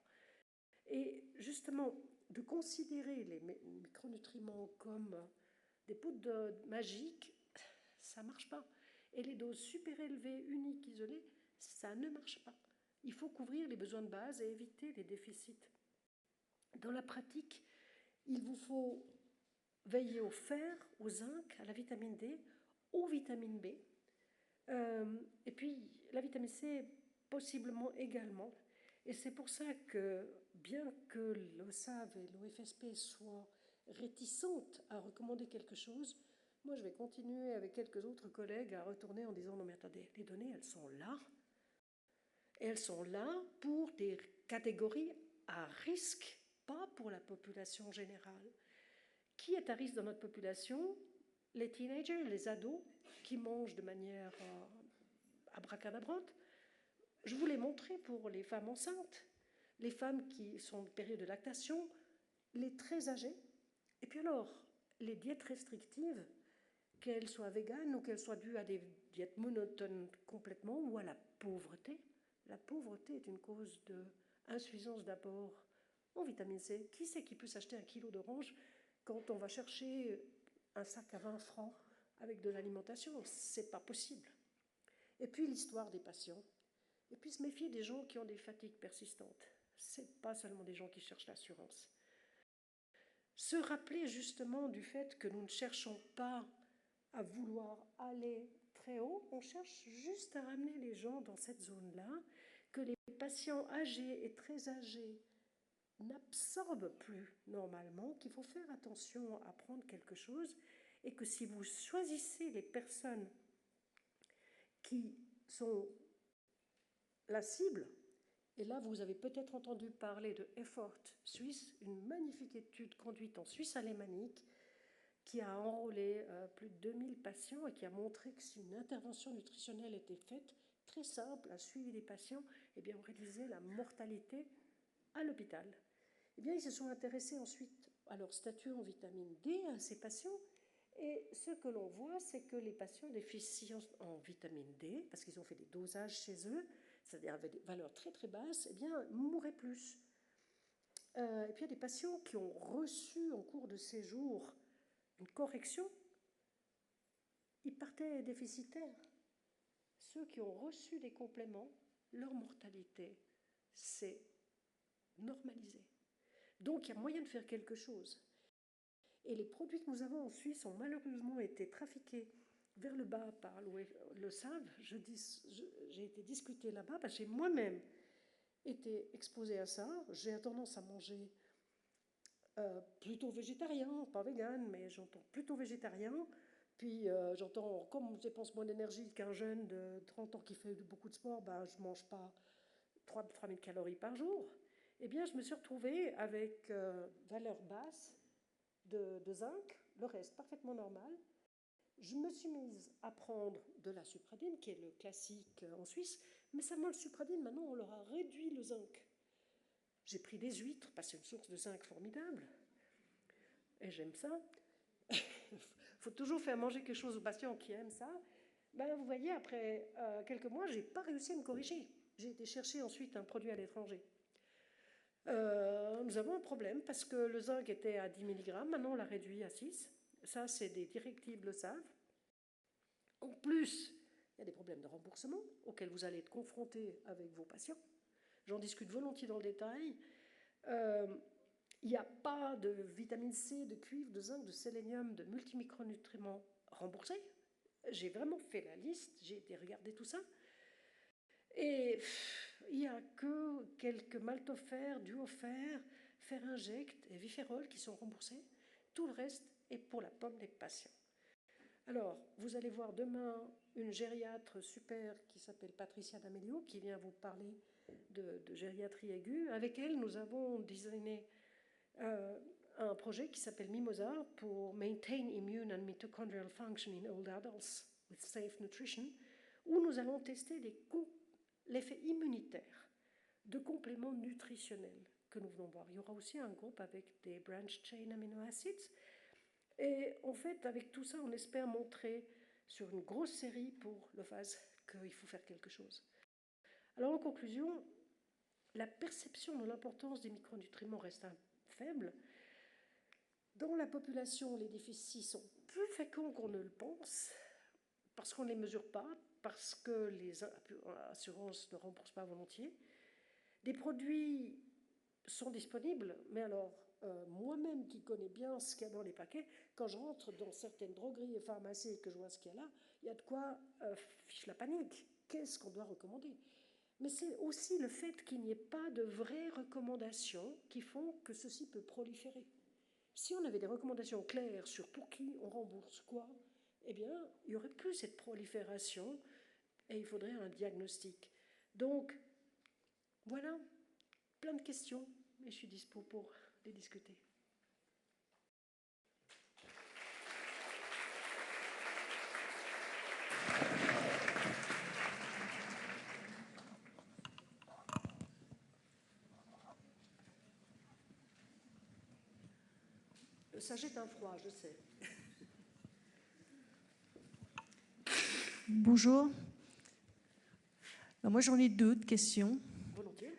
A: Et justement, de considérer les micronutriments comme des poudres magiques, ça ne marche pas. Et les doses super élevées, uniques, isolées, ça ne marche pas. Il faut couvrir les besoins de base et éviter les déficits. Dans la pratique, il vous faut veiller au fer, au zinc, à la vitamine D, aux vitamines B, et puis la vitamine C possiblement également. Et c'est pour ça que, bien que l'OSAV et l'OFSP soient réticentes à recommander quelque chose, moi je vais continuer avec quelques autres collègues à retourner en disant non mais attendez, les données elles sont là, et elles sont là pour des catégories à risque, pas pour la population générale. Qui est à risque dans notre population? Les teenagers, les ados, qui mangent de manière abracadabrante. Je vous l'ai montré pour les femmes enceintes, les femmes qui sont en période de lactation, les très âgés. Et puis alors, les diètes restrictives, qu'elles soient véganes ou qu'elles soient dues à des diètes monotones complètement ou à la pauvreté. La pauvreté est une cause d'insuffisance d'apport en vitamine C. Qui c'est qui peut s'acheter 1 kilo d'orange quand on va chercher un sac à 20 francs avec de l'alimentation? C'est pas possible. Et puis l'histoire des patients. Et puis se méfier des gens qui ont des fatigues persistantes. C'est pas seulement des gens qui cherchent l'assurance. Se rappeler justement du fait que nous ne cherchons pas à vouloir aller très haut, on cherche juste à ramener les gens dans cette zone-là, que les patients âgés et très âgés n'absorbent plus normalement, qu'il faut faire attention à prendre quelque chose, et que si vous choisissez les personnes qui sont la cible, et là vous avez peut-être entendu parler de Effort Suisse, une magnifique étude conduite en Suisse alémanique, qui a enrôlé plus de 2000 patients et qui a montré que si une intervention nutritionnelle était faite, très simple, un suivi des patients, eh bien on réduisait la mortalité à l'hôpital. Eh bien, ils se sont intéressés ensuite à leur statut en vitamine D, à ces patients, et ce que l'on voit, c'est que les patients déficients en vitamine D, parce qu'ils ont fait des dosages chez eux, c'est-à-dire avec des valeurs très très basses, eh bien, mouraient plus. Et puis il y a des patients qui ont reçu en cours de séjour une correction, ils partaient déficitaires. Ceux qui ont reçu des compléments, leur mortalité s'est normalisée. Donc il y a moyen de faire quelque chose. Et les produits que nous avons en Suisse ont malheureusement été trafiqués vers le bas par le SAV. J'ai été discutée là-bas parce que j'ai moi-même été exposée à ça. J'ai tendance à manger plutôt végétarien, pas vegan, mais j'entends plutôt végétarien. Puis j'entends, comme je dépense moins d'énergie qu'un jeune de 30 ans qui fait beaucoup de sport, ben, je ne mange pas 3000 calories par jour. Eh bien, je me suis retrouvée avec valeur basse de zinc, le reste parfaitement normal. Je me suis mise à prendre de la supradine, qui est le classique en Suisse, mais seulement le supradine, maintenant on leur a réduit le zinc. J'ai pris des huîtres, parce que c'est une source de zinc formidable, et j'aime ça. Il faut toujours faire manger quelque chose aux patients qui aiment ça. Ben, vous voyez, après quelques mois, je n'ai pas réussi à me corriger. J'ai été chercher ensuite un produit à l'étranger. Nous avons un problème parce que le zinc était à 10 mg, maintenant on l'a réduit à 6. Ça, c'est des directives le savent. En plus, il y a des problèmes de remboursement auxquels vous allez être confrontés avec vos patients. J'en discute volontiers dans le détail. Il n'y a pas de vitamine C, de cuivre, de zinc, de sélénium, de multimicronutriments remboursés. J'ai vraiment fait la liste, j'ai été regarder tout ça. Et il n'y a que quelques maltofers, duofers, Ferinject et Viférol qui sont remboursés. Tout le reste est pour la pomme des patients. Alors, vous allez voir demain une gériatre super qui s'appelle Patricia D'Amelio qui vient vous parler de gériatrie aiguë. Avec elle, nous avons designé un projet qui s'appelle Mimosa pour Maintain Immune and Mitochondrial Function in Old Adults with Safe Nutrition, où nous allons tester l'effet immunitaire de compléments nutritionnels que nous venons voir. Il y aura aussi un groupe avec des branch chain amino acids. Et en fait, avec tout ça, on espère montrer sur une grosse série pour le FAS qu'il faut faire quelque chose. Alors en conclusion, la perception de l'importance des micronutriments reste faible. Dans la population, les déficits sont plus fréquents qu'on ne le pense, parce qu'on ne les mesure pas, parce que les assurances ne remboursent pas volontiers. Des produits sont disponibles, mais alors moi-même qui connais bien ce qu'il y a dans les paquets, quand je rentre dans certaines drogueries et pharmacies et que je vois ce qu'il y a là, il y a de quoi fiche la panique. Qu'est-ce qu'on doit recommander? Mais c'est aussi le fait qu'il n'y ait pas de vraies recommandations qui font que ceci peut proliférer. Si on avait des recommandations claires sur pour qui on rembourse quoi, eh bien, il n'y aurait plus cette prolifération et il faudrait un diagnostic. Donc, voilà, plein de questions, mais je suis dispo pour les discuter. Ça jette un froid, je sais.
B: Bonjour. Alors moi, j'en ai deux questions.
A: Volontiers.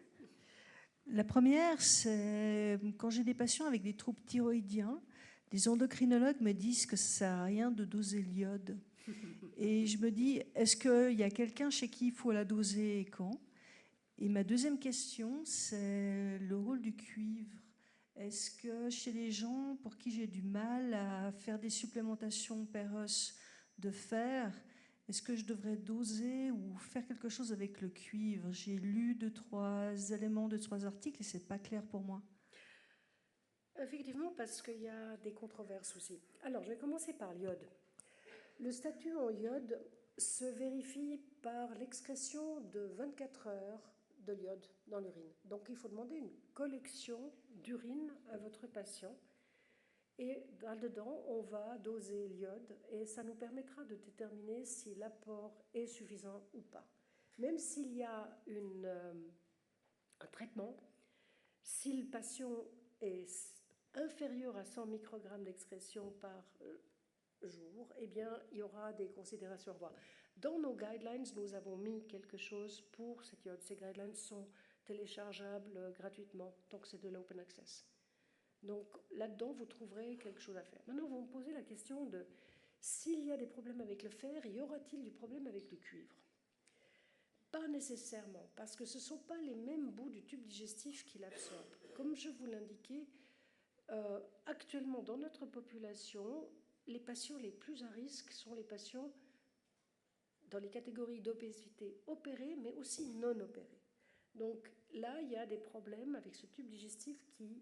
B: La première, c'est quand j'ai des patients avec des troubles thyroïdiens, les endocrinologues me disent que ça ne sert à rien de doser l'iode. Et je me dis, est-ce qu'il y a quelqu'un chez qui il faut la doser et quand? Et ma deuxième question, c'est le rôle du cuivre. Est-ce que chez les gens pour qui j'ai du mal à faire des supplémentations per os de fer, Est-ce que je devrais doser ou faire quelque chose avec le cuivre? J'ai lu 2-3 éléments, 2-3 articles et c'est pas clair pour moi.
A: Effectivement, parce qu'il y a des controverses aussi. Alors, je vais commencer par l'iode. Le statut en iode se vérifie par l'excrétion de 24 heures de l'iode dans l'urine. Donc, il faut demander une collection d'urine à votre patient. Et là-dedans, on va doser l'iode et ça nous permettra de déterminer si l'apport est suffisant ou pas. Même s'il y a un traitement, si le patient est inférieur à 100 microgrammes d'excrétion par jour, eh bien, il y aura des considérations à voir. Dans nos guidelines, nous avons mis quelque chose pour cette iode. Ces guidelines sont téléchargeables gratuitement, donc c'est de l'open access. Donc là-dedans, vous trouverez quelque chose à faire. Maintenant, vous me posez la question de s'il y a des problèmes avec le fer, y aura-t-il du problème avec le cuivre? Pas nécessairement, parce que ce ne sont pas les mêmes bouts du tube digestif qui l'absorbent. Comme je vous l'indiquais, actuellement dans notre population, les patients les plus à risque sont les patients dans les catégories d'obésité opérée, mais aussi non opérée. Donc là, il y a des problèmes avec ce tube digestif qui,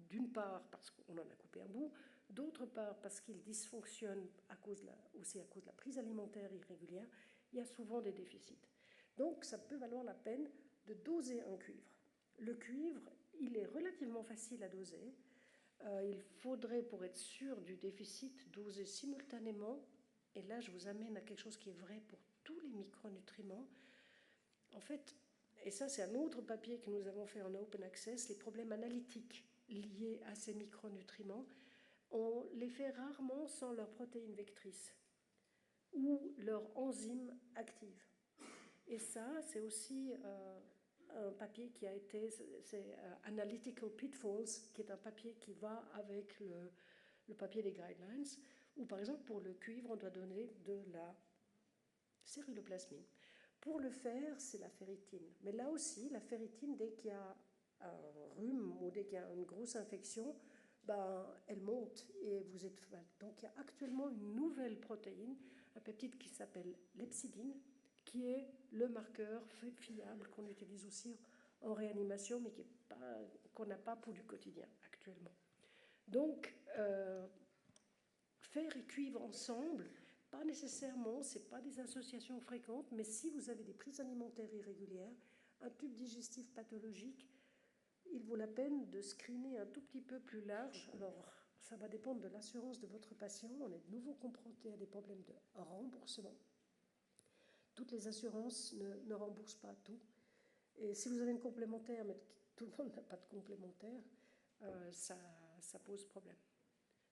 A: d'une part parce qu'on en a coupé un bout, d'autre part parce qu'il dysfonctionne aussi à cause de la prise alimentaire irrégulière, il y a souvent des déficits. Donc ça peut valoir la peine de doser un cuivre. Le cuivre, il est relativement facile à doser. Il faudrait, pour être sûr du déficit, doser simultanément, et là je vous amène à quelque chose qui est vrai pour tous les micronutriments. En fait, et ça c'est un autre papier que nous avons fait en open access, les problèmes analytiques liés à ces micronutriments, on les fait rarement sans leur protéine vectrice ou leur enzyme active. Et ça, c'est aussi un papier qui a été, c'est Analytical Pitfalls, qui est un papier qui va avec le papier des guidelines, où par exemple pour le cuivre, on doit donner de la céruloplasmine. Pour le fer, c'est la ferritine. Mais là aussi, la ferritine, dès qu'il y a un rhume ou dès qu'il y a une grosse infection, ben, elle monte et vous êtes mal. Donc il y a actuellement une nouvelle protéine, un peptide qui s'appelle l'hepsidine, qui est le marqueur fiable qu'on utilise aussi en réanimation, mais qu'on n'a pas pour du quotidien actuellement. Donc, fer et cuivre ensemble, pas nécessairement, ce n'est pas des associations fréquentes, mais si vous avez des prises alimentaires irrégulières, un tube digestif pathologique, il vaut la peine de screener un tout petit peu plus large. Alors, ça va dépendre de l'assurance de votre patient. On est de nouveau confronté à des problèmes de remboursement. Toutes les assurances ne remboursent pas tout. Et si vous avez une complémentaire, mais tout le monde n'a pas de complémentaire, ça pose problème.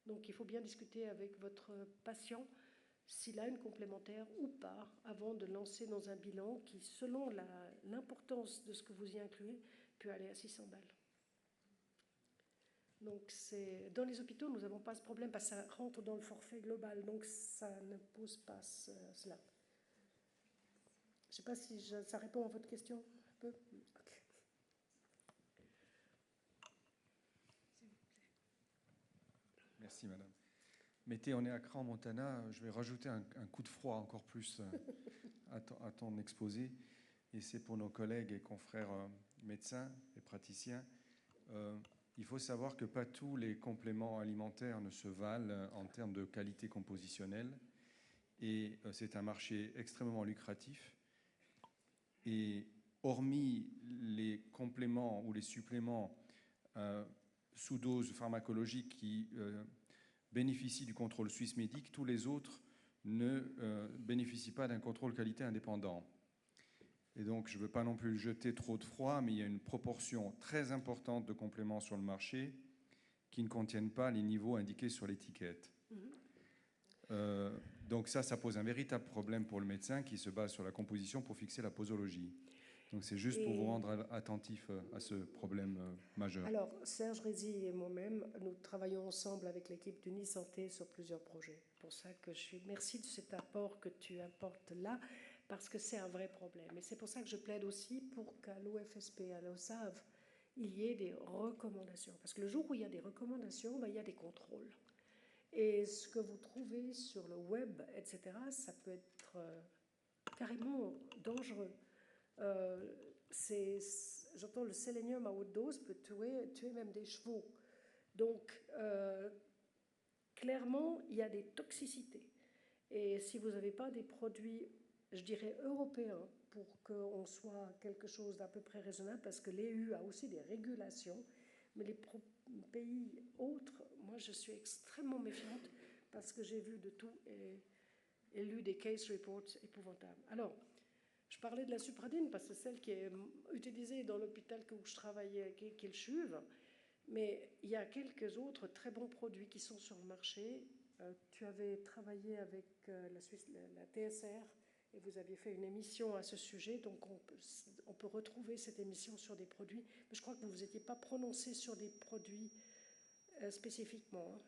A: Donc il faut bien discuter avec votre patient s'il a une complémentaire ou pas avant de lancer dans un bilan qui, selon l'importance de ce que vous y incluez, peut aller à 600 balles. Donc dans les hôpitaux, nous n'avons pas ce problème parce que ça rentre dans le forfait global, donc ça ne pose pas cela. Je ne sais pas si ça répond à votre question un peu. Okay.
C: Merci, madame. Mettez, on est à Accra, en Montana. Je vais rajouter un coup de froid encore plus à ton exposé. Et c'est pour nos collègues et confrères médecins et praticiens. Il faut savoir que pas tous les compléments alimentaires ne se valent en termes de qualité compositionnelle. Et c'est un marché extrêmement lucratif. Et hormis les compléments ou les suppléments sous dose pharmacologique qui bénéficient du contrôle Swissmedic, tous les autres ne bénéficient pas d'un contrôle qualité indépendant. Et donc, je ne veux pas non plus jeter trop de froid, mais il y a une proportion très importante de compléments sur le marché qui ne contiennent pas les niveaux indiqués sur l'étiquette. Donc ça pose un véritable problème pour le médecin qui se base sur la composition pour fixer la posologie. Donc c'est juste pour vous rendre attentif à ce problème majeur.
A: Alors, Serge Rézy et moi-même, nous travaillons ensemble avec l'équipe d'Unisanté sur plusieurs projets. C'est pour ça que merci de cet apport que tu apportes là, parce que c'est un vrai problème. Et c'est pour ça que je plaide aussi pour qu'à l'OFSP, à l'OSAV, il y ait des recommandations. Parce que le jour où il y a des recommandations, ben, il y a des contrôles. Et ce que vous trouvez sur le web, etc., ça peut être carrément dangereux. J'entends le sélénium à haute dose peut tuer même des chevaux. Donc, clairement, il y a des toxicités. Et si vous n'avez pas des produits, je dirais, européens, pour qu'on soit quelque chose d'à peu près raisonnable, parce que l'EU a aussi des régulations, mais les pays autres, moi je suis extrêmement méfiante, parce que j'ai vu de tout et lu des case reports épouvantables. Alors, je parlais de la supradine, parce que c'est celle qui est utilisée dans l'hôpital où je travaillais, qui est le CHUV, mais il y a quelques autres très bons produits qui sont sur le marché. Tu avais travaillé avec la Suisse, la TSR, et vous aviez fait une émission à ce sujet, donc on peut retrouver cette émission sur des produits, mais je crois que vous ne vous étiez pas prononcé sur des produits spécifiquement. Hein.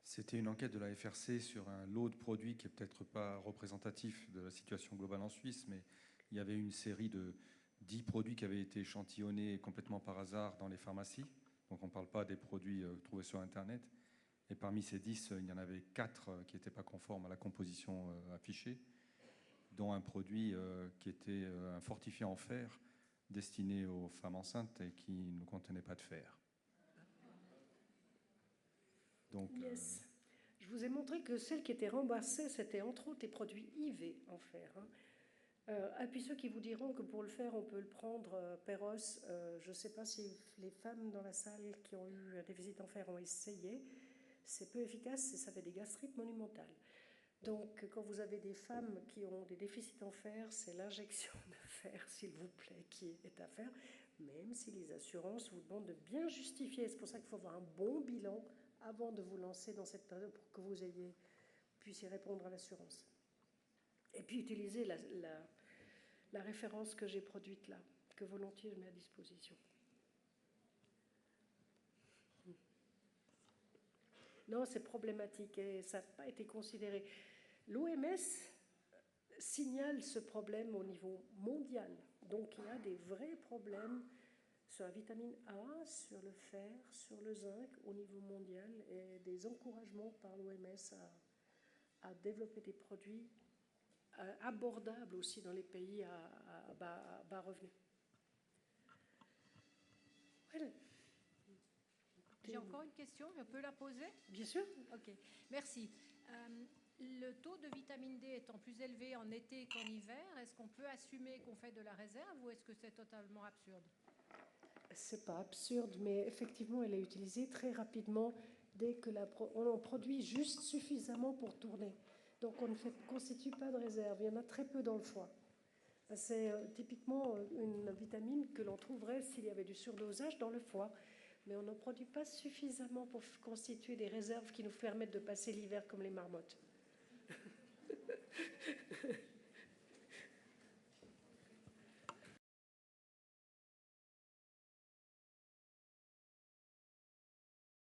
C: C'était une enquête de la FRC sur un lot de produits qui n'est peut-être pas représentatif de la situation globale en Suisse, mais il y avait une série de 10 produits qui avaient été échantillonnés complètement par hasard dans les pharmacies. Donc on ne parle pas des produits trouvés sur Internet. Et parmi ces 10, il y en avait 4 qui n'étaient pas conformes à la composition affichée, dont un produit qui était un fortifiant en fer destiné aux femmes enceintes et qui ne contenait pas de fer. Donc,
A: yes. Je vous ai montré que celles qui étaient remboursées, c'était entre autres des produits IV en fer. Hein. Et puis ceux qui vous diront que pour le fer, on peut le prendre Péros, je ne sais pas si les femmes dans la salle qui ont eu un déficit en fer ont essayé. C'est peu efficace et ça fait des gastrites monumentales. Donc, quand vous avez des femmes qui ont des déficits en fer, c'est l'injection de fer, s'il vous plaît, qui est à faire, même si les assurances vous demandent de bien justifier. C'est pour ça qu'il faut avoir un bon bilan avant de vous lancer dans cette période pour que vous puissiez répondre à l'assurance. Et puis, utiliser la référence que j'ai produite là, que volontiers je mets à disposition. Non, c'est problématique et ça n'a pas été considéré. L'OMS signale ce problème au niveau mondial. Donc il y a des vrais problèmes sur la vitamine A, sur le fer, sur le zinc au niveau mondial et des encouragements par l'OMS à développer des produits abordables aussi dans les pays à bas revenus. Voilà.
D: J'ai encore une question, je peux la poser?
A: Bien sûr.
D: Ok, merci. Le taux de vitamine D étant plus élevé en été qu'en hiver, est-ce qu'on peut assumer qu'on fait de la réserve ou est-ce que c'est totalement absurde?
A: C'est pas absurde, mais effectivement, elle est utilisée très rapidement dès que on en produit juste suffisamment pour tourner. Donc on ne constitue pas de réserve. Il y en a très peu dans le foie. C'est typiquement une vitamine que l'on trouverait s'il y avait du surdosage dans le foie. Mais on n'en produit pas suffisamment pour constituer des réserves qui nous permettent de passer l'hiver comme les marmottes.